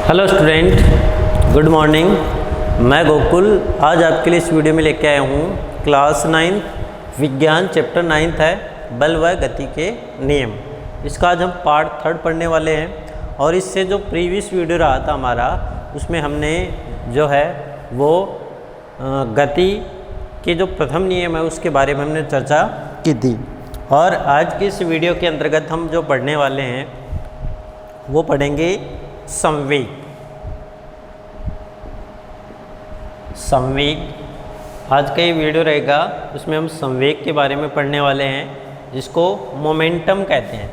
Hello student, good morning. मैं गोकुल आज आपके लिए इस वीडियो में लेके आया हूँ क्लास 9 विज्ञान चैप्टर 9 है बल व गति के नियम। इसका आज हम पार्ट 3 पढ़ने वाले हैं। और इससे जो प्रीवियस वीडियो रहा था हमारा, उसमें हमने जो है वो गति के जो प्रथम नियम है उसके बारे में हमने चर्चा की थी। और आज के इस वीडियो के अंतर्गत हम जो पढ़ने वाले हैं वो पढ़ेंगे संवेग। आज का ये वीडियो रहेगा, उसमें हम संवेग के बारे में पढ़ने वाले हैं, जिसको मोमेंटम कहते हैं।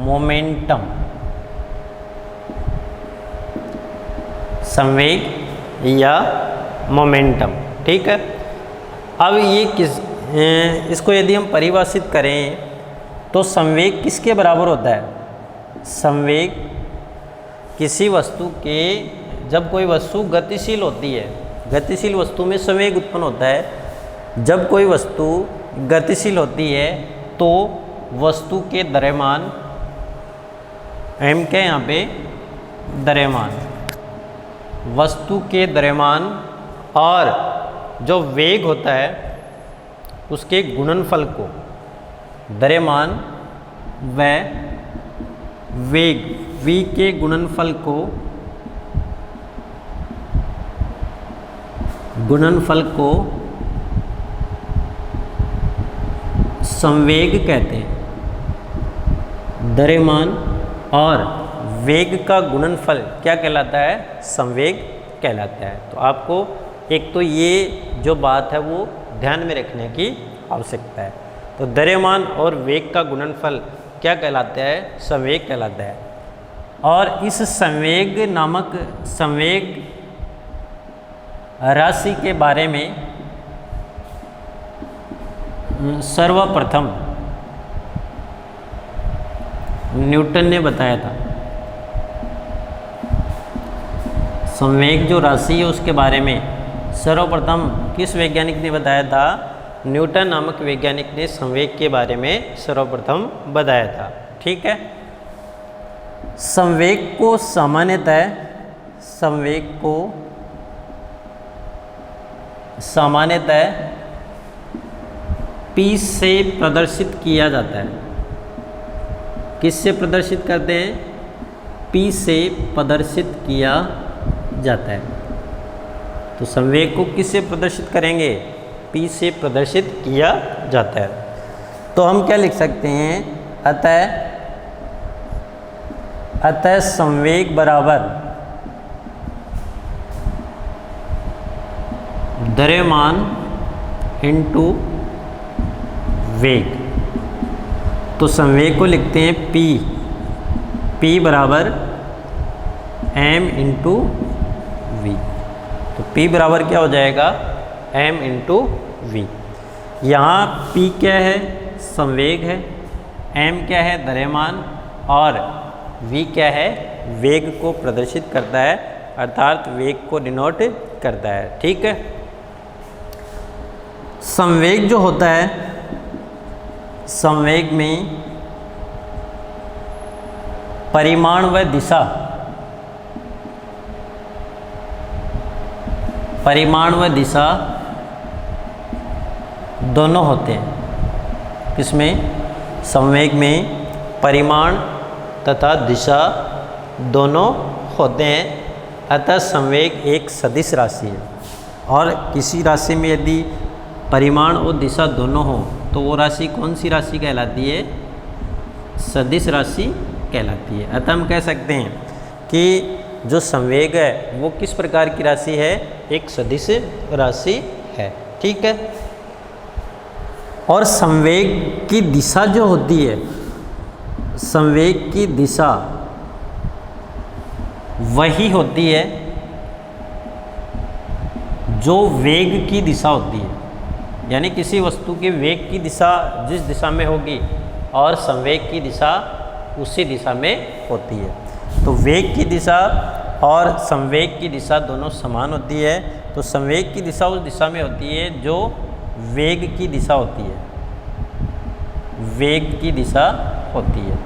मोमेंटम, संवेग या मोमेंटम, ठीक है। अब ये इसको यदि हम परिभाषित करें तो संवेग किसके बराबर होता है? संवेग किसी वस्तु के, जब कोई वस्तु गतिशील होती है, गतिशील वस्तु में संवेग उत्पन्न होता है। जब कोई वस्तु गतिशील होती है तो वस्तु के द्रव्यमान, m के यहाँ पे द्रव्यमान, वस्तु के द्रव्यमान और जो वेग होता है उसके गुणनफल को, द्रव्यमान व वेग v के गुणनफल को संवेग कहते हैं। द्रव्यमान और वेग का गुणनफल क्या कहलाता है? संवेग कहलाता है। तो आपको एक तो ये जो बात है वो ध्यान में रखने की आवश्यकता है। तो द्रव्यमान और वेग का गुणनफल क्या कहलाता है? संवेग कहलाता है। और इस संवेग नामक संवेग राशि के बारे में सर्वप्रथम न्यूटन ने बताया था। संवेग जो राशि है उसके बारे में सर्वप्रथम किस वैज्ञानिक ने बताया था? न्यूटन नामक वैज्ञानिक ने संवेग के बारे में सर्वप्रथम बताया था, ठीक है। संवेग को सामान्यतः P से प्रदर्शित किया जाता है। किससे प्रदर्शित करते हैं? P से प्रदर्शित किया जाता है। तो संवेग को किससे प्रदर्शित करेंगे? P से प्रदर्शित किया जाता है। तो हम क्या लिख सकते हैं? अतः संवेग बराबर द्रव्यमान इंटू वेग। तो संवेग को लिखते हैं P बराबर m इंटू वी। तो P बराबर क्या हो जाएगा? m into V. यहाँ P क्या है? संवेग है, m क्या है? द्रव्यमान, और v क्या है? वेग को प्रदर्शित करता है, अर्थात वेग को डिनोट करता है, ठीक है। संवेग जो होता है, संवेग में परिमाण व दिशा दोनों होते हैं। किसमें? संवेग में परिमाण तथा दिशा दोनों होते हैं। अतः संवेग एक सदिश राशि है। और किसी राशि में यदि परिमाण और दिशा दोनों हो तो वो राशि कौन सी राशि कहलाती है? सदिश राशि कहलाती है। अतः हम कह सकते हैं कि जो संवेग है वो किस प्रकार की राशि है? एक सदिश राशि है, ठीक है। और संवेग की दिशा जो होती है, संवेग की दिशा वही होती है जो वेग की दिशा होती है। यानी किसी वस्तु के वेग की दिशा जिस दिशा में होगी और संवेग की दिशा उसी दिशा में होती है। तो वेग की दिशा और संवेग की दिशा दोनों समान होती है। तो संवेग की दिशा उस दिशा में होती है जो वेग की दिशा होती है, वेग की दिशा होती है।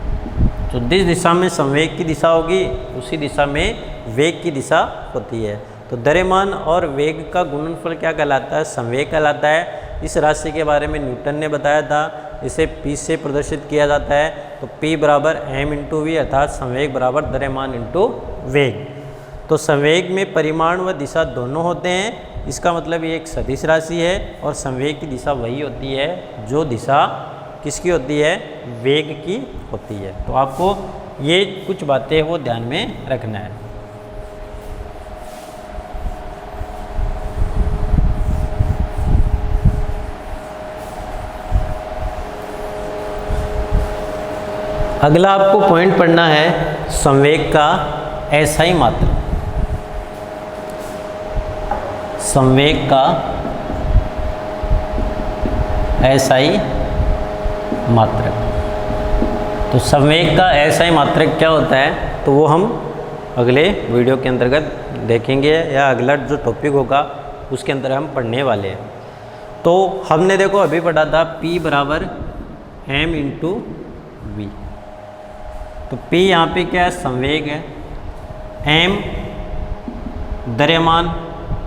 जो जिस दिशा में संवेग की दिशा होगी उसी दिशा में वेग की दिशा होती है। तो द्रव्यमान और वेग का गुणनफल क्या कहलाता है? संवेग कहलाता है। इस राशि के बारे में न्यूटन ने बताया था। इसे P से प्रदर्शित किया जाता है। तो P बराबर m इंटू वी, अर्थात संवेग बराबर द्रव्यमान इंटू वेग। तो संवेग में परिमाण व दिशा दोनों होते हैं, इसका मतलब ये एक सदिश राशि है और संवेग की दिशा वही होती है जो दिशा किसकी होती है? वेग की होती है। तो आपको ये कुछ बातें वो ध्यान में रखना है। अगला आपको पॉइंट पढ़ना है संवेग का एसआई मात्रक। संवेग का एसआई मात्रक। तो संवेग का एसआई मात्रक क्या होता है तो वो हम अगले वीडियो के अंतर्गत देखेंगे, या अगला जो टॉपिक होगा उसके अंदर हम पढ़ने वाले हैं। तो हमने देखो अभी पढ़ा था P बराबर m इंटू वी। तो P यहाँ पे क्या है? संवेग है। m द्रव्यमान,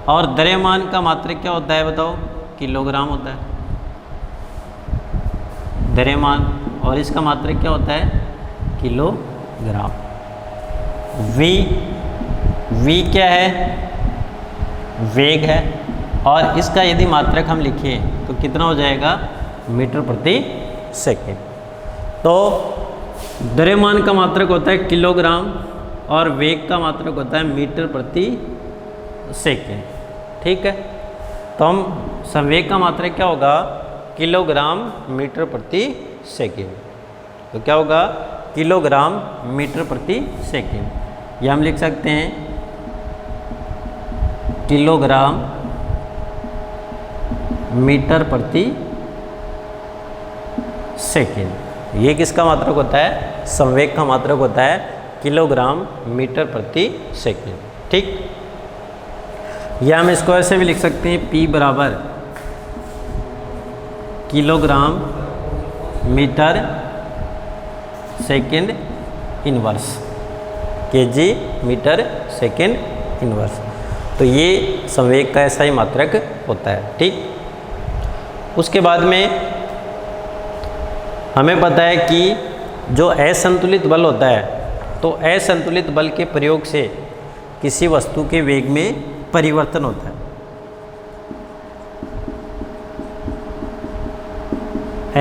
और द्रव्यमान का मात्रक क्या होता है बताओ? किलोग्राम होता है द्रव्यमान, और इसका मात्रक क्या होता है? किलोग्राम। v क्या है? वेग है, और इसका यदि मात्रक हम लिखें तो कितना हो जाएगा? मीटर प्रति सेकेंड। तो द्रव्यमान का मात्रक होता है किलोग्राम और वेग का मात्रक होता है मीटर प्रति सेकेंड। ठीक है, तो हम संवेग का मात्रक क्या होगा? किलोग्राम मीटर प्रति सेकेंड। तो क्या होगा? किलोग्राम मीटर प्रति सेकेंड। या हम लिख सकते हैं किलोग्राम मीटर प्रति सेकेंड। ये किसका मात्रक होता है? संवेग का मात्रक होता है किलोग्राम मीटर प्रति सेकेंड। ठीक, या हम इसको ऐसे भी लिख सकते हैं P बराबर kilogram metre second inverse, kg metre second inverse. तो ये संवेग का ऐसा ही मात्रक होता है। ठीक, उसके बाद में हमें पता है कि जो असंतुलित बल होता है, तो असंतुलित बल के प्रयोग से किसी वस्तु के वेग में परिवर्तन होता है।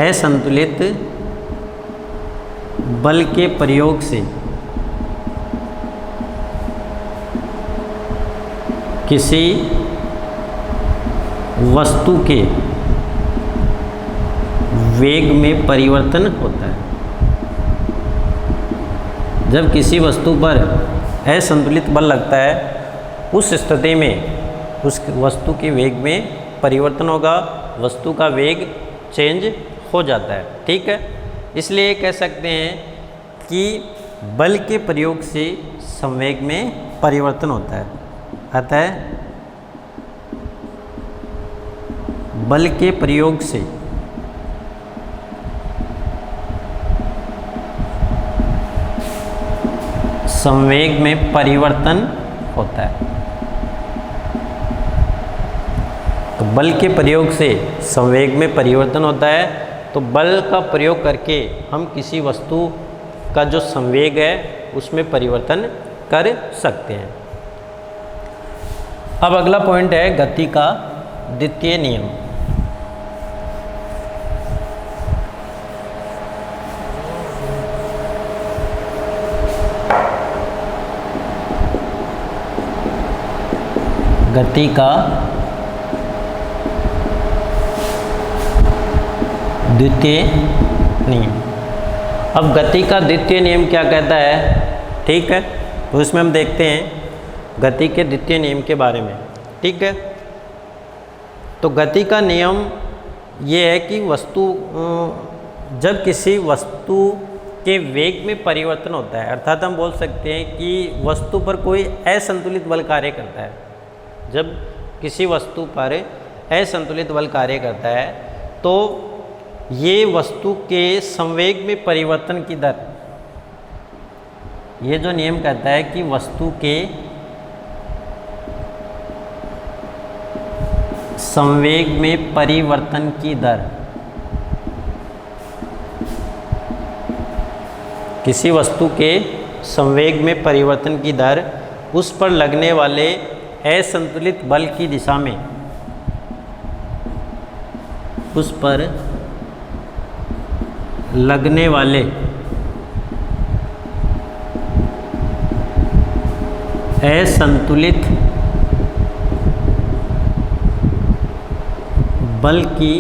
असंतुलित बल के प्रयोग से किसी वस्तु के वेग में परिवर्तन होता है। जब किसी वस्तु पर असंतुलित बल लगता है, उस स्थिति में उस वस्तु के वेग में परिवर्तन होगा, वस्तु का वेग चेंज हो जाता है। ठीक है, इसलिए कह सकते हैं कि बल के प्रयोग से संवेग में परिवर्तन होता है। अतः बल के प्रयोग से संवेग में परिवर्तन होता है। तो बल के प्रयोग से संवेग में परिवर्तन होता है। तो बल का प्रयोग करके हम किसी वस्तु का जो संवेग है उसमें परिवर्तन कर सकते हैं। अब अगला पॉइंट है गति का द्वितीय नियम। गति का द्वितीय नियम। अब गति का द्वितीय नियम क्या कहता है? ठीक है, तो इसमें हम देखते हैं गति के द्वितीय नियम के बारे में। ठीक है, तो गति का नियम ये है कि वस्तु जब किसी वस्तु के वेग में परिवर्तन होता है, अर्थात हम बोल सकते हैं कि वस्तु पर कोई असंतुलित बल कार्य करता है। जब किसी वस्तु पर असंतुलित बल कार्य करता है तो ये वस्तु के संवेग में परिवर्तन की दर ये जो नियम कहता है कि वस्तु के संवेग में परिवर्तन की दर, किसी वस्तु के संवेग में परिवर्तन की दर उस पर लगने वाले असंतुलित बल की दिशा में, उस पर लगने वाले असंतुलित बल की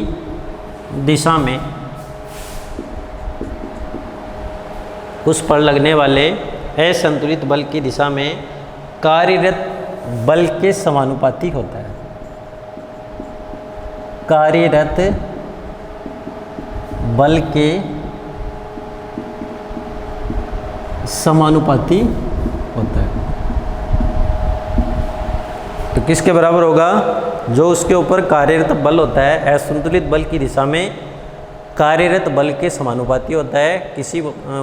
दिशा में, उस पर लगने वाले असंतुलित बल की दिशा में कार्यरत बल के समानुपाती होता है। कार्यरत बल के समानुपाती होता है। तो किसके बराबर होगा? जो उसके ऊपर कार्यरत बल होता है असंतुलित बल की दिशा में कार्यरत बल के समानुपाती होता है किसी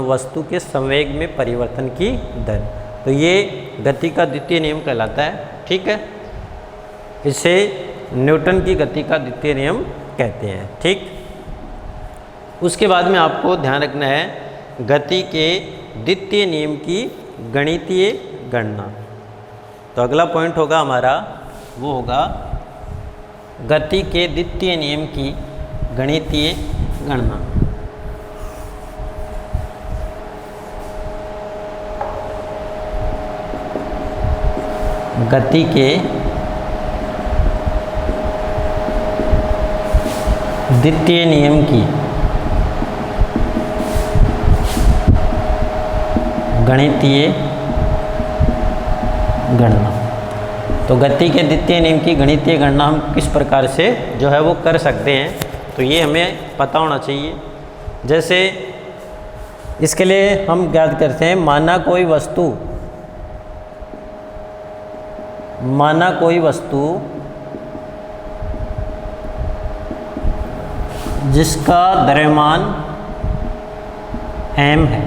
वस्तु के संवेग में परिवर्तन की दर। तो ये गति का द्वितीय नियम कहलाता है। ठीक है, इसे न्यूटन की गति का द्वितीय नियम कहते हैं। ठीक, उसके बाद में आपको ध्यान रखना है गति के द्वितीय नियम की गणितीय गणना। तो अगला पॉइंट होगा हमारा, वो होगा गति के द्वितीय नियम की गणितीय गणना। गति के द्वितीय नियम की गणितीय गणना। तो गति के द्वितीय नियम की गणितीय गणना हम किस प्रकार से जो है वो कर सकते हैं, तो ये हमें पता होना चाहिए। जैसे इसके लिए हम ज्ञात करते हैं, माना कोई वस्तु जिसका द्रव्यमान m है।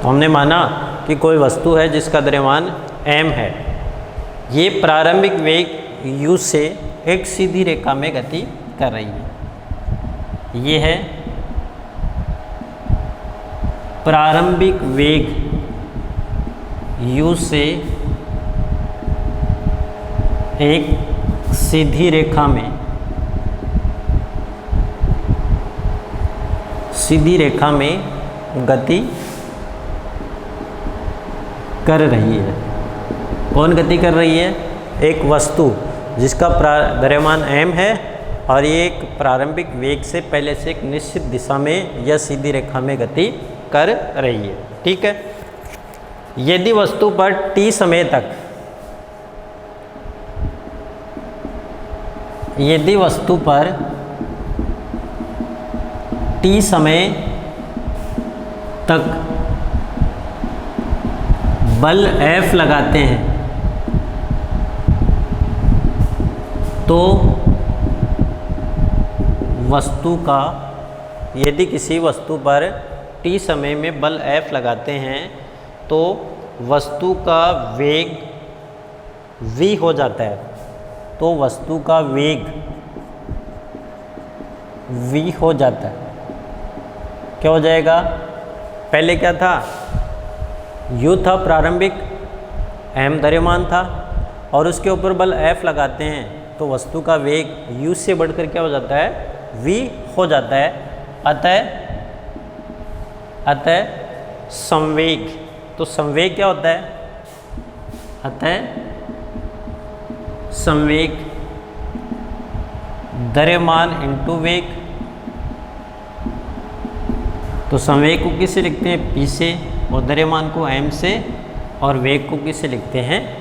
तो हमने माना कि कोई वस्तु है जिसका द्रव्यमान m है, ये प्रारंभिक वेग u से एक सीधी रेखा में गति कर रही है। ये है प्रारंभिक वेग u से एक सीधी रेखा में गति कर रही है। कौन गति कर रही है? एक वस्तु जिसका द्रव्यमान m है और ये एक प्रारंभिक वेग से पहले से एक निश्चित दिशा में या सीधी रेखा में गति कर रही है। ठीक है, यदि वस्तु पर t समय तक, यदि वस्तु पर t समय तक बल F लगाते हैं तो वस्तु का, यदि किसी वस्तु पर t समय में बल F लगाते हैं तो वस्तु का वेग v हो जाता है। तो वस्तु का वेग v हो जाता है। क्या हो जाएगा? पहले क्या था? u था प्रारंभिक, m द्रव्यमान था और उसके ऊपर बल F लगाते हैं तो वस्तु का वेग u से बढ़कर क्या हो जाता है? v हो जाता है। अतः संवेग, तो संवेग क्या होता है? अतः संवेग द्रव्यमान इंटू वेग। तो संवेग को किससे लिखते हैं? p से, और द्रव्यमान को m से, और वेग को किससे लिखते हैं?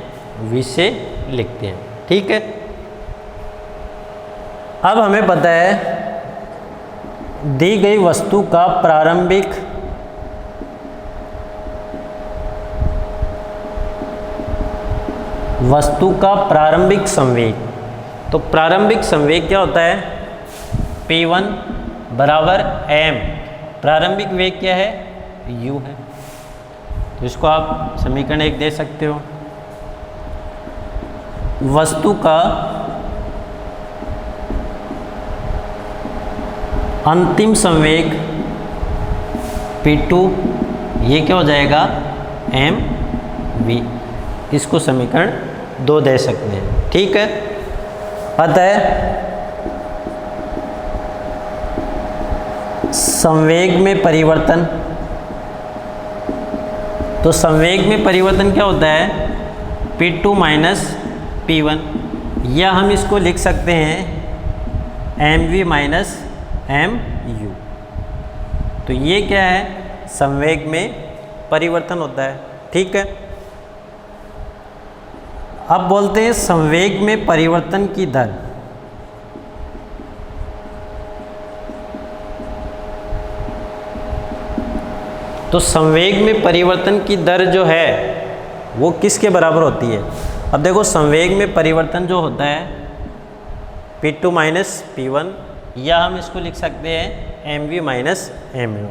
v से लिखते हैं। ठीक है, अब हमें पता है दी गई वस्तु का प्रारंभिक संवेग। तो प्रारंभिक संवेग क्या होता है? p1 बराबर m। प्रारंभिक वेग क्या है? u है। तो इसको आप समीकरण 1 दे सकते हो। वस्तु का अंतिम संवेग P2, ये क्या हो जाएगा mv। इसको समीकरण 2 दे सकते हैं। ठीक है, अतः संवेग में परिवर्तन, तो संवेग में परिवर्तन क्या होता है P2 माइनस P1, या हम इसको लिख सकते हैं mv माइनस mu। तो ये क्या है, संवेग में परिवर्तन होता है। ठीक है, अब बोलते हैं संवेग में परिवर्तन की दर। तो संवेग में परिवर्तन की दर जो है वो किसके बराबर होती है। अब देखो, संवेग में परिवर्तन जो होता है P2 माइनस P1, या हम इसको लिख सकते हैं mv माइनस mu।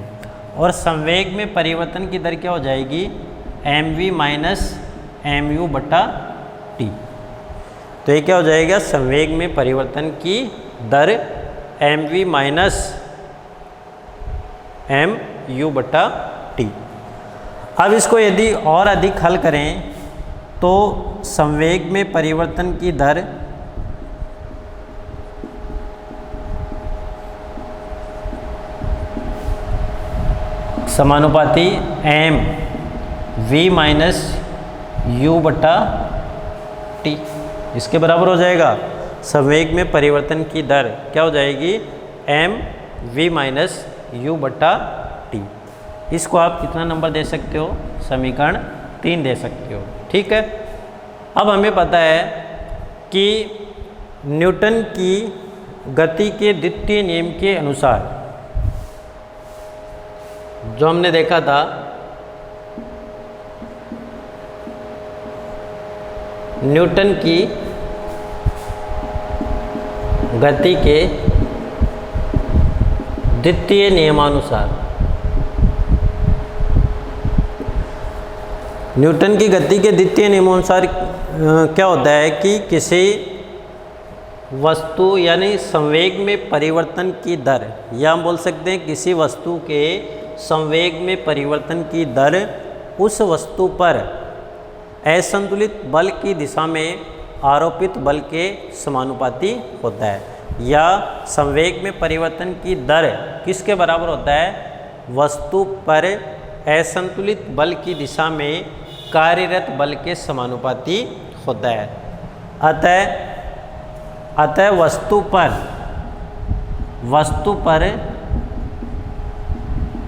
और संवेग में परिवर्तन की दर क्या हो जाएगी, mv माइनस mu बटा t। तो ये क्या हो जाएगा, संवेग में परिवर्तन की दर mv माइनस mu बटा t। अब इसको यदि और अधिक हल करें तो संवेग में परिवर्तन की दर समानुपाती m v माइनस u बटा t, इसके बराबर हो जाएगा। संवेग में परिवर्तन की दर क्या हो जाएगी, m v माइनस u बटा t। इसको आप कितना नंबर दे सकते हो, समीकरण 3 दे सकते हो। ठीक है, अब हमें पता है कि न्यूटन की गति के द्वितीय नियम के अनुसार, जो हमने देखा था, न्यूटन की गति के द्वितीय नियमानुसार, न्यूटन की गति के द्वितीय नियमानुसार क्या होता है कि किसी वस्तु यानी संवेग में परिवर्तन की दर, या हम बोल सकते हैं किसी वस्तु के संवेग में परिवर्तन की दर उस वस्तु पर असंतुलित बल की दिशा में आरोपित बल के समानुपाती होता है। या संवेग में परिवर्तन की दर किसके बराबर होता है, वस्तु पर असंतुलित बल की दिशा में कार्यरत बल के समानुपाती होता है। अतः वस्तु पर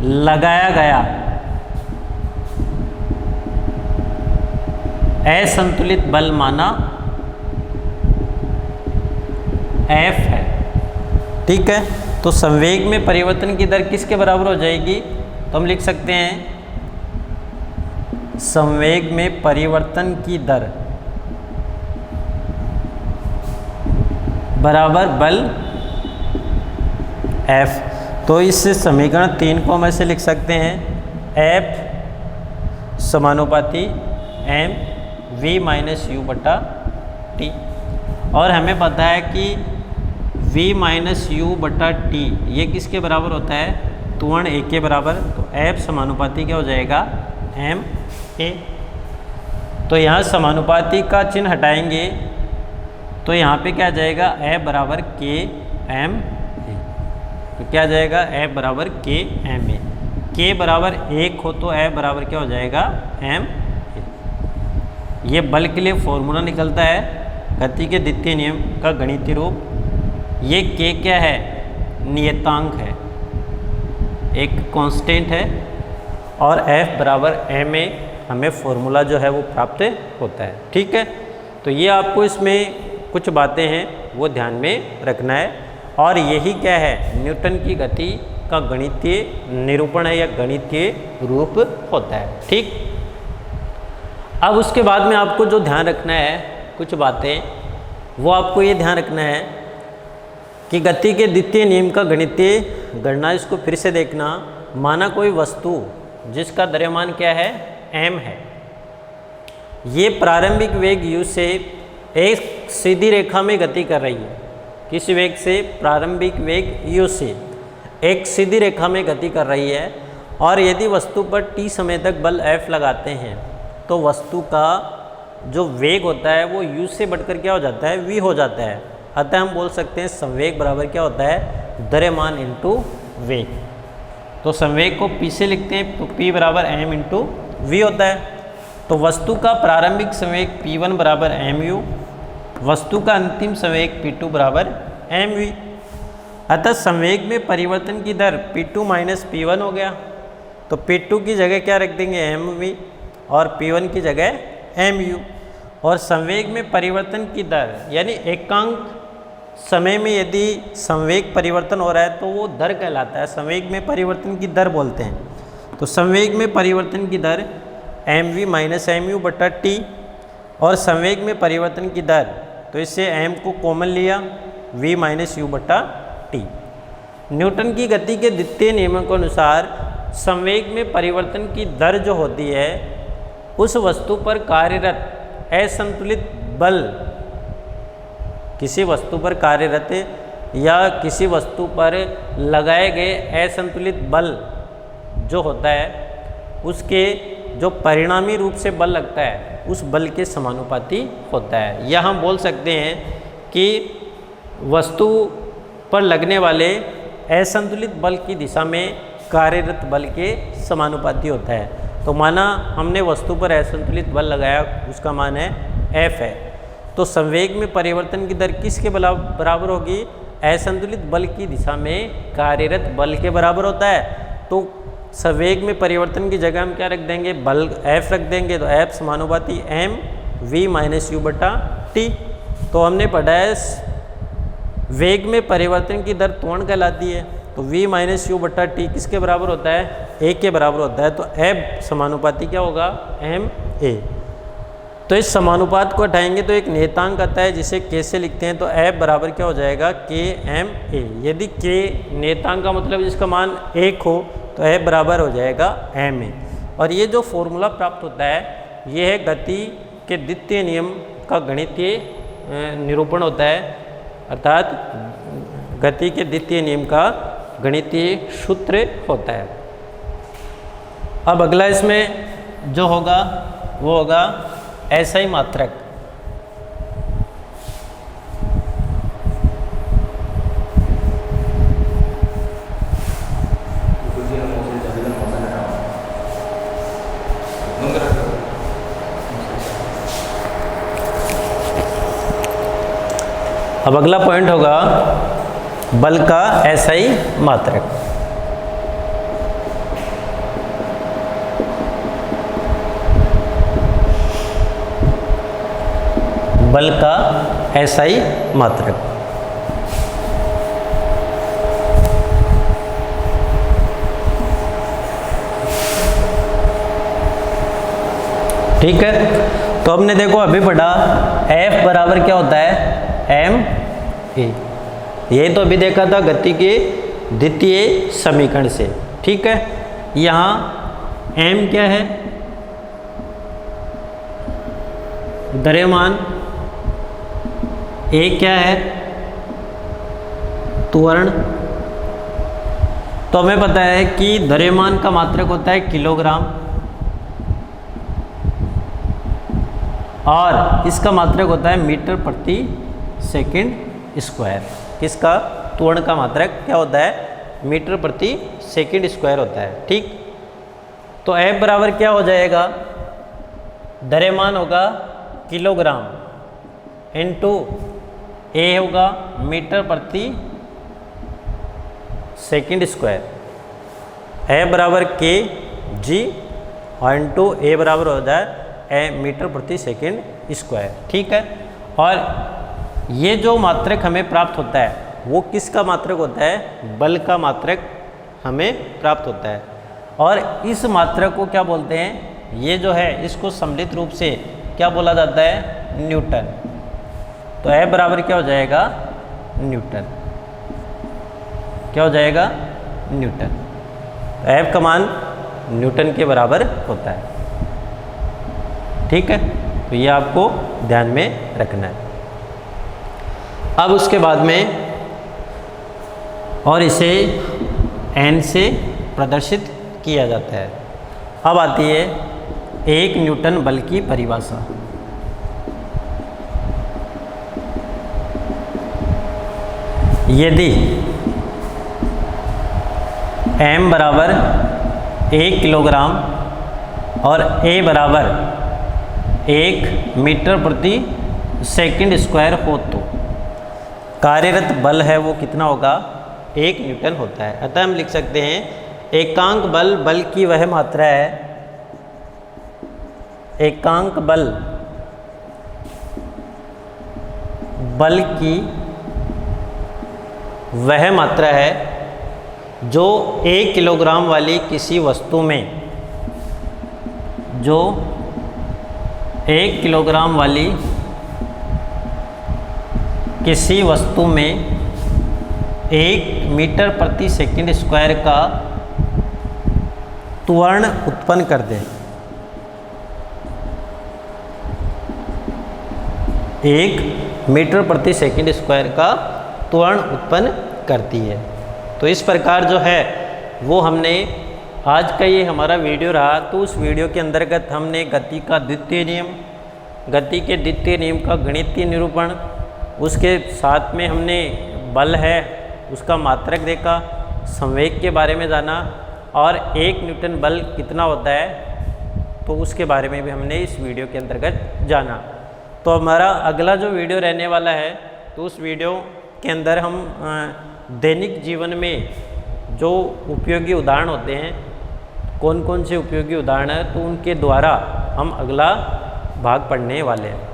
लगाया गया असंतुलित बल माना F है। ठीक है, तो संवेग में परिवर्तन की दर किसके बराबर हो जाएगी, तो हम लिख सकते हैं संवेग में परिवर्तन की दर बराबर बल F। तो इस समीकरण 3 को हम ऐसे लिख सकते हैं F समानुपाती m v माइनस u बटा t। और हमें पता है कि v माइनस u बटा t ये किसके बराबर होता है, त्वरण a के बराबर। तो F समानुपाती क्या हो जाएगा, m a। तो यहाँ समानुपाती का चिन्ह हटाएंगे तो यहाँ पे क्या आ जाएगा, F बराबर k m a। तो क्या आ जाएगा, F बराबर k m a। k बराबर 1 हो तो F बराबर क्या हो जाएगा, m a। ये बल के लिए फॉर्मूला निकलता है गति के द्वितीय नियम का गणितीय रूप। ये k क्या है, नियतांक है, एक कांस्टेंट है, और F बराबर m a हमें फॉर्मूला जो है वो प्राप्त होता है। ठीक है, तो ये आपको इसमें कुछ बातें हैं वो ध्यान में रखना है। और यही क्या है, न्यूटन की गति का गणितीय निरूपण है या गणितीय रूप होता है। ठीक, अब उसके बाद में आपको जो ध्यान रखना है कुछ बातें, वो आपको ये ध्यान रखना है कि गति के द्वितीय नियम का गणितीय गणना, इसको फिर से देखना। माना कोई वस्तु जिसका द्रव्यमान क्या है, m है। ये प्रारंभिक वेग u से एक सीधी रेखा में गति कर रही है। किस वेग से? प्रारंभिक वेग u से एक सीधी रेखा में गति कर रही है। और यदि वस्तु पर t समय तक बल F लगाते हैं तो वस्तु का जो वेग होता है वो u से बढ़कर क्या हो जाता है? v हो जाता है। अतः हम बोल सकते हैं संवेग बराबर क्या होता है? द्रव्यमान इंटू वेग। तो संवेग को p से लिखते हैं तो p बराबर m इंटू v होता है। तो वस्तु का प्रारंभिक संवेग p1 बराबर mu, वस्तु का अंतिम संवेग p2 बराबर mv। अतः संवेग में परिवर्तन की दर p2 माइनस p1 हो गया। तो p2 की जगह क्या रख देंगे? mv और p1 की जगह mu। और संवेग में परिवर्तन की दर यानी एकांक समय में यदि संवेग परिवर्तन हो रहा है तो वो दर कहलाता है। संवेग में परिवर्तन की दर बोलते हैं। तो संवेग में परिवर्तन की दर mv माइनस mu बटा t। और संवेग में परिवर्तन की दर, तो इससे m को कॉमन लिया, v माइनस u बटा t। न्यूटन की गति के द्वितीय नियमों के अनुसार संवेग में परिवर्तन की दर जो होती है उस वस्तु पर कार्यरत असंतुलित बल, किसी वस्तु पर कार्यरत या किसी वस्तु पर लगाए गए असंतुलित बल जो होता है उसके जो परिणामी रूप से बल लगता है उस बल के समानुपाती होता है। या हम बोल सकते हैं कि वस्तु पर लगने वाले असंतुलित बल की दिशा में कार्यरत बल के समानुपाती होता है। तो माना हमने वस्तु पर असंतुलित बल लगाया, उसका मान है F है। तो संवेग में परिवर्तन की दर किसके बराबर होगी? असंतुलित बल की दिशा में कार्यरत बल के बराबर होता है। तो संवेग में परिवर्तन की जगह हम क्या रख देंगे? बल F रख देंगे। तो F समानुपाती m v माइनस u बटा t। तो हमने पढ़ा है वेग में परिवर्तन की दर त्वरण कहलाती है। तो v माइनस u बटा t किसके बराबर होता है? a के बराबर होता है। तो F समानुपाती क्या होगा? m a। तो इस समानुपात को हटाएंगे तो एक नियतांक आता है जिसे k से लिखते हैं। तो F बराबर क्या हो जाएगा? k m a। यदि k नियतांक का मतलब जिसका मान 1 हो तो F बराबर हो जाएगा m a। और ये जो फॉर्मूला प्राप्त होता है ये है गति के द्वितीय नियम का गणितीय निरूपण होता है, अर्थात गति के द्वितीय नियम का गणितीय सूत्र होता है। अब अगला इसमें जो होगा वो होगा SI मात्रक। अब अगला पॉइंट होगा बल का SI मात्रक। बल का SI मात्रक। ठीक है, तो हमने देखो अभी पढ़ा F बराबर क्या होता है? m a। ये तो अभी देखा था गति के द्वितीय समीकरण से। ठीक है, यहाँ m क्या है? द्रव्यमान। a क्या है? त्वरण। तो हमें पता है कि द्रव्यमान का मात्रक होता है किलोग्राम और इसका मात्रक होता है मीटर प्रति सेकंड स्क्वायर। किसका? त्वरण का मात्रक क्या होता है? मीटर प्रति सेकंड स्क्वायर होता है। ठीक, तो F बराबर क्या हो जाएगा? द्रव्यमान होगा किलोग्राम इनटू A होगा मीटर प्रति सेकंड स्क्वायर। F बराबर k g और इनटू A बराबर हो जाए मीटर प्रति सेकंड स्क्वायर। ठीक है, और ये जो मात्रक हमें प्राप्त होता है वो किसका मात्रक होता है? बल का मात्रक हमें प्राप्त होता है। और इस मात्रक को क्या बोलते हैं? ये जो है इसको सम्मिलित रूप से क्या बोला जाता है? न्यूटन। तो F बराबर क्या हो जाएगा? न्यूटन। क्या हो जाएगा? न्यूटन। तो F का मान न्यूटन के बराबर होता है। ठीक है, तो ये आपको ध्यान में रखना है। अब उसके बाद में और इसे n से प्रदर्शित किया जाता है। अब आती है 1 न्यूटन बल की परिभाषा। यदि m बराबर 1 किलोग्राम और a बराबर 1 मीटर प्रति सेकंड स्क्वायर हो तो कार्यरत बल है वो कितना होगा, 1 न्यूटन होता है। अतः हम लिख सकते हैं एकांक बल बल की वह मात्रा है, एकांक बल बल की वह मात्रा है जो 1 किलोग्राम वाली किसी वस्तु में, जो 1 किलोग्राम वाली किसी वस्तु में 1 मीटर प्रति सेकंड स्क्वायर का त्वरण उत्पन्न कर दे। 1 मीटर प्रति सेकंड स्क्वायर का त्वरण उत्पन्न करती है। तो इस प्रकार जो है वो हमने आज का ये हमारा वीडियो रहा। तो उस वीडियो के अंतर्गत हमने गति का द्वितीय नियम, गति के द्वितीय नियम का गणितीय निरूपण, उसके साथ में हमने बल है उसका मात्रक देखा, संवेग के बारे में जाना और 1 न्यूटन बल कितना होता है तो उसके बारे में भी हमने इस वीडियो के अंतर्गत जाना। तो हमारा अगला जो वीडियो रहने वाला है तो उस वीडियो के अंदर हम दैनिक जीवन में जो उपयोगी उदाहरण होते हैं, कौन कौन से उपयोगी उदाहरण हैं, तो उनके द्वारा हम अगला भाग पढ़ने वाले हैं।